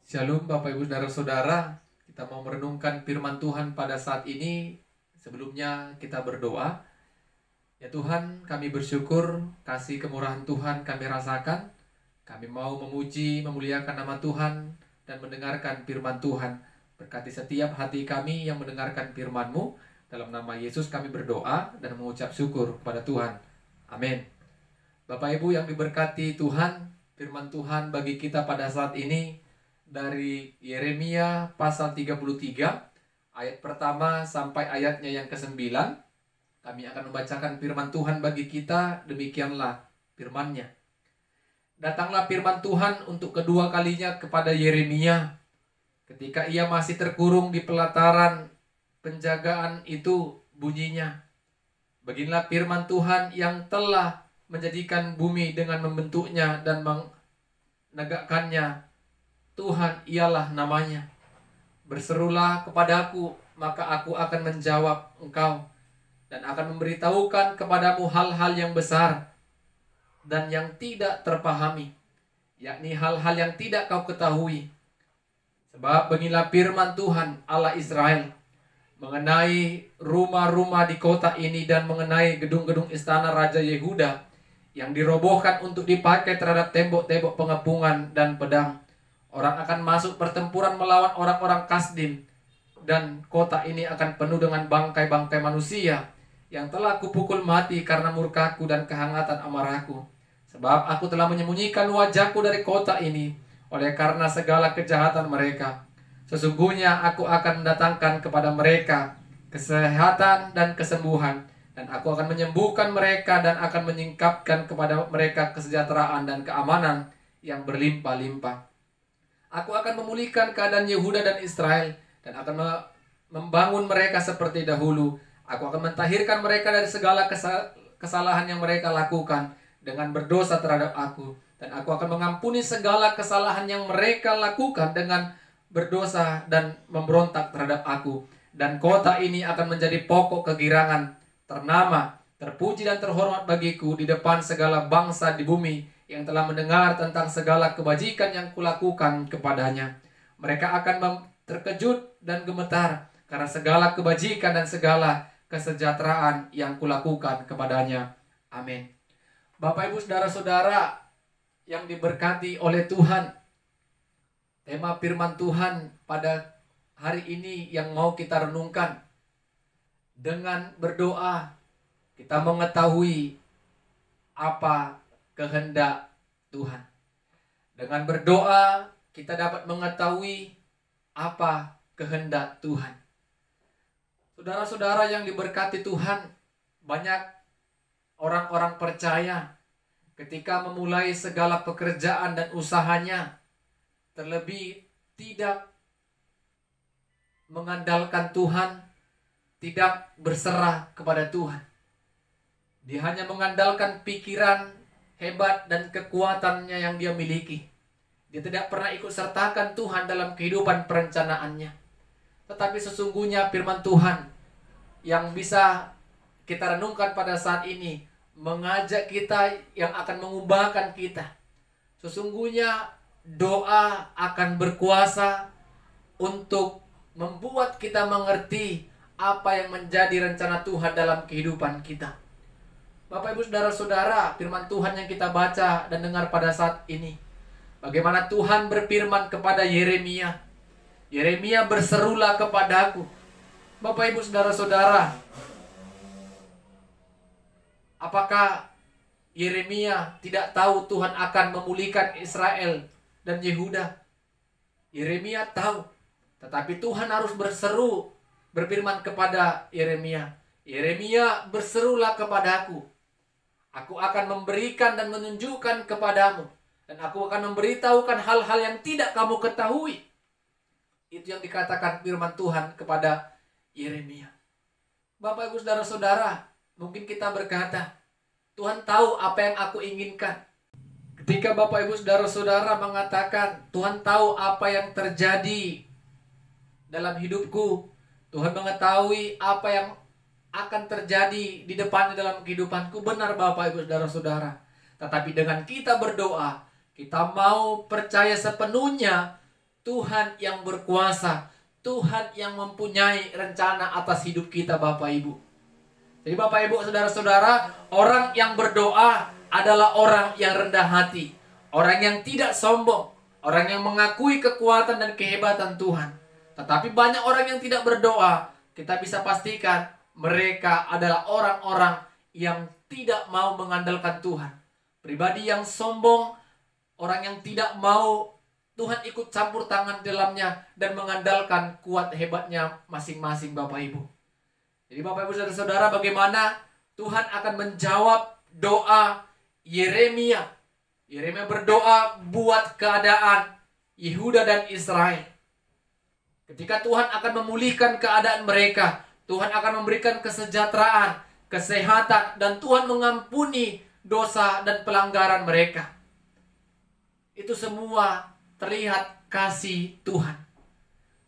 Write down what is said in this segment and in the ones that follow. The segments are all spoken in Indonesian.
Shalom Bapak Ibu Saudara-saudara, kita mau merenungkan firman Tuhan pada saat ini. Sebelumnya kita berdoa. Ya Tuhan, kami bersyukur kasih kemurahan Tuhan kami rasakan. Kami mau memuji, memuliakan nama Tuhan dan mendengarkan firman Tuhan. Berkati setiap hati kami yang mendengarkan firman-Mu. Dalam nama Yesus kami berdoa dan mengucap syukur kepada Tuhan. Amin. Bapak Ibu yang diberkati Tuhan, firman Tuhan bagi kita pada saat ini dari Yeremia pasal 33 ayat pertama sampai ayatnya yang ke-9. Kami akan membacakan firman Tuhan bagi kita. Demikianlah firman-Nya. Datanglah firman Tuhan untuk kedua kalinya kepada Yeremia ketika ia masih terkurung di pelataran penjagaan itu. Bunyinya, beginilah firman Tuhan yang telah menjadikan bumi dengan membentuknya dan menegakkannya. Tuhan ialah namanya. Berserulah kepadaku, maka aku akan menjawab engkau dan akan memberitahukan kepadamu hal-hal yang besar dan yang tidak terpahami, yakni hal-hal yang tidak kau ketahui. Sebab beginilah firman Tuhan Allah Israel mengenai rumah-rumah di kota ini dan mengenai gedung-gedung istana Raja Yehuda yang dirobohkan untuk dipakai terhadap tembok-tembok pengepungan dan pedang. Orang akan masuk pertempuran melawan orang-orang Kasdim, dan kota ini akan penuh dengan bangkai-bangkai manusia yang telah kupukul mati karena murkaku dan kehangatan amarahku. Sebab aku telah menyembunyikan wajahku dari kota ini oleh karena segala kejahatan mereka. Sesungguhnya aku akan mendatangkan kepada mereka kesehatan dan kesembuhan, dan aku akan menyembuhkan mereka dan akan menyingkapkan kepada mereka kesejahteraan dan keamanan yang berlimpah-limpah. Aku akan memulihkan keadaan Yehuda dan Israel dan akan membangun mereka seperti dahulu. Aku akan mentahirkan mereka dari segala kesalahan yang mereka lakukan dengan berdosa terhadap aku. Dan aku akan mengampuni segala kesalahan yang mereka lakukan dengan berdosa dan memberontak terhadap aku. Dan kota ini akan menjadi pokok kegirangan, ternama, terpuji dan terhormat bagiku di depan segala bangsa di bumi yang telah mendengar tentang segala kebajikan yang kulakukan kepadanya. Mereka akan terkejut dan gemetar karena segala kebajikan dan segala kesejahteraan yang kulakukan kepadanya. Amin. Bapak Ibu Saudara-saudara yang diberkati oleh Tuhan, tema firman Tuhan pada hari ini yang mau kita renungkan. Dengan berdoa kita mengetahui apa kehendak Tuhan. Dengan berdoa kita dapat mengetahui apa kehendak Tuhan. Saudara-saudara yang diberkati Tuhan, banyak orang-orang percaya ketika memulai segala pekerjaan dan usahanya, terlebih tidak mengandalkan Tuhan, tidak berserah kepada Tuhan. Dia hanya mengandalkan pikiran hebat dan kekuatannya yang dia miliki. Dia tidak pernah ikut sertakan Tuhan dalam kehidupan perencanaannya. Tetapi sesungguhnya firman Tuhan yang bisa kita renungkan pada saat ini mengajak kita yang akan mengubahkan kita. Sesungguhnya doa akan berkuasa untuk membuat kita mengerti apa yang menjadi rencana Tuhan dalam kehidupan kita. Bapak Ibu Saudara-saudara, firman Tuhan yang kita baca dan dengar pada saat ini, bagaimana Tuhan berfirman kepada Yeremia. Yeremia, berserulah kepadaku. Bapak Ibu Saudara-saudara, apakah Yeremia tidak tahu Tuhan akan memulihkan Israel dan Yehuda? Yeremia tahu, tetapi Tuhan harus berseru, berfirman kepada Yeremia. Yeremia, berserulah kepadaku. Aku akan memberikan dan menunjukkan kepadamu, dan aku akan memberitahukan hal-hal yang tidak kamu ketahui. Itu yang dikatakan firman Tuhan kepada Yeremia. Bapak Ibu Saudara-saudara, mungkin kita berkata, Tuhan tahu apa yang aku inginkan. Ketika Bapak Ibu Saudara-saudara mengatakan, Tuhan tahu apa yang terjadi dalam hidupku, Tuhan mengetahui apa yang akan terjadi di depannya dalam kehidupanku. Benar Bapak Ibu Saudara-saudara. Tetapi dengan kita berdoa, kita mau percaya sepenuhnya Tuhan yang berkuasa, Tuhan yang mempunyai rencana atas hidup kita Bapak Ibu. Jadi Bapak Ibu, saudara-saudara, orang yang berdoa adalah orang yang rendah hati, orang yang tidak sombong, orang yang mengakui kekuatan dan kehebatan Tuhan. Tetapi banyak orang yang tidak berdoa, kita bisa pastikan mereka adalah orang-orang yang tidak mau mengandalkan Tuhan. Pribadi yang sombong, orang yang tidak mau Tuhan ikut campur tangan dalamnya dan mengandalkan kuat hebatnya masing-masing Bapak Ibu. Jadi Bapak Ibu saudara-saudara, bagaimana Tuhan akan menjawab doa Yeremia. Yeremia berdoa buat keadaan Yehuda dan Israel. Ketika Tuhan akan memulihkan keadaan mereka, Tuhan akan memberikan kesejahteraan, kesehatan, dan Tuhan mengampuni dosa dan pelanggaran mereka. Itu semua terlihat kasih Tuhan.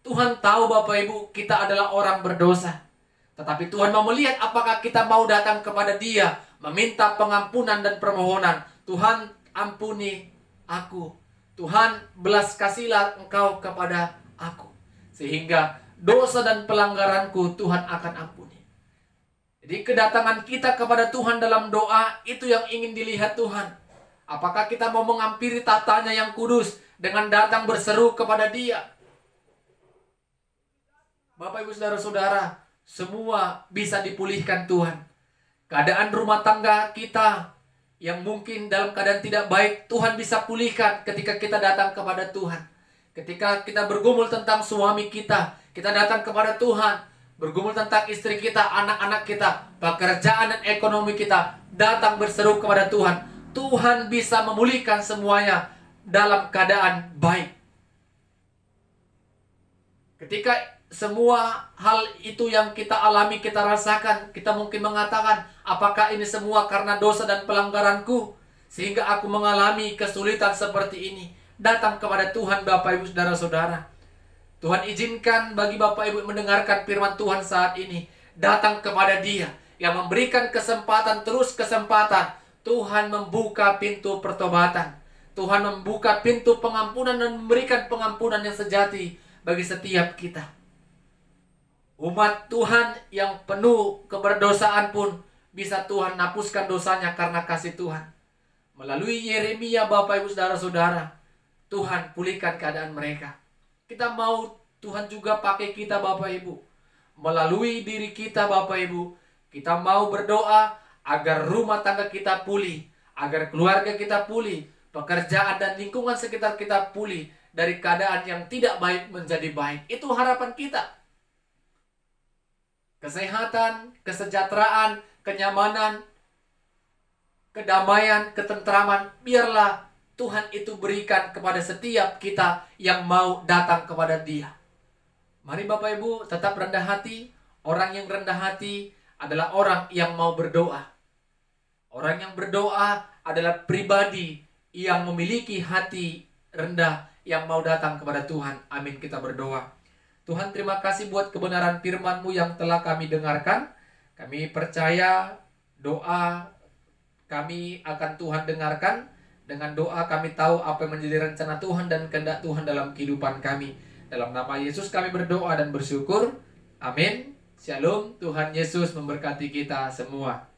Tuhan tahu Bapak Ibu, kita adalah orang berdosa. Tetapi Tuhan mau melihat apakah kita mau datang kepada Dia, meminta pengampunan dan permohonan. Tuhan, ampuni aku. Tuhan, belas kasihilah Engkau kepada aku. Sehingga dosa dan pelanggaranku Tuhan akan ampuni. Jadi kedatangan kita kepada Tuhan dalam doa, itu yang ingin dilihat Tuhan. Apakah kita mau menghampiri tatanya yang kudus dengan datang berseru kepada Dia? Bapak Ibu saudara-saudara, semua bisa dipulihkan Tuhan. Keadaan rumah tangga kita yang mungkin dalam keadaan tidak baik, Tuhan bisa pulihkan ketika kita datang kepada Tuhan. Ketika kita bergumul tentang suami kita datang kepada Tuhan. Bergumul tentang istri kita, anak-anak kita, pekerjaan dan ekonomi kita, datang berseru kepada Tuhan. Tuhan bisa memulihkan semuanya dalam keadaan baik. Ketika semua hal itu yang kita alami, kita rasakan, kita mungkin mengatakan, apakah ini semua karena dosa dan pelanggaranku, sehingga aku mengalami kesulitan seperti ini? Datang kepada Tuhan Bapak Ibu saudara-saudara. Tuhan izinkan bagi Bapak Ibu mendengarkan firman Tuhan saat ini. Datang kepada Dia yang memberikan kesempatan, terus kesempatan. Tuhan membuka pintu pertobatan. Tuhan membuka pintu pengampunan dan memberikan pengampunan yang sejati bagi setiap kita. Umat Tuhan yang penuh keberdosaan pun bisa Tuhan hapuskan dosanya karena kasih Tuhan. Melalui Yeremia Bapak Ibu saudara-saudara, Tuhan pulihkan keadaan mereka. Kita mau Tuhan juga pakai kita Bapak Ibu. Melalui diri kita Bapak Ibu, kita mau berdoa agar rumah tangga kita pulih, agar keluarga kita pulih, pekerjaan dan lingkungan sekitar kita pulih dari keadaan yang tidak baik menjadi baik. Itu harapan kita. Kesehatan, kesejahteraan, kenyamanan, kedamaian, ketentraman, biarlah Tuhan itu berikan kepada setiap kita yang mau datang kepada Dia. Mari Bapak Ibu tetap rendah hati. Orang yang rendah hati adalah orang yang mau berdoa. Orang yang berdoa adalah pribadi yang memiliki hati rendah yang mau datang kepada Tuhan. Amin, kita berdoa. Tuhan, terima kasih buat kebenaran firman-Mu yang telah kami dengarkan. Kami percaya doa kami akan Tuhan dengarkan. Dengan doa kami tahu apa yang menjadi rencana Tuhan dan kehendak Tuhan dalam kehidupan kami. Dalam nama Yesus kami berdoa dan bersyukur. Amin. Shalom. Tuhan Yesus memberkati kita semua.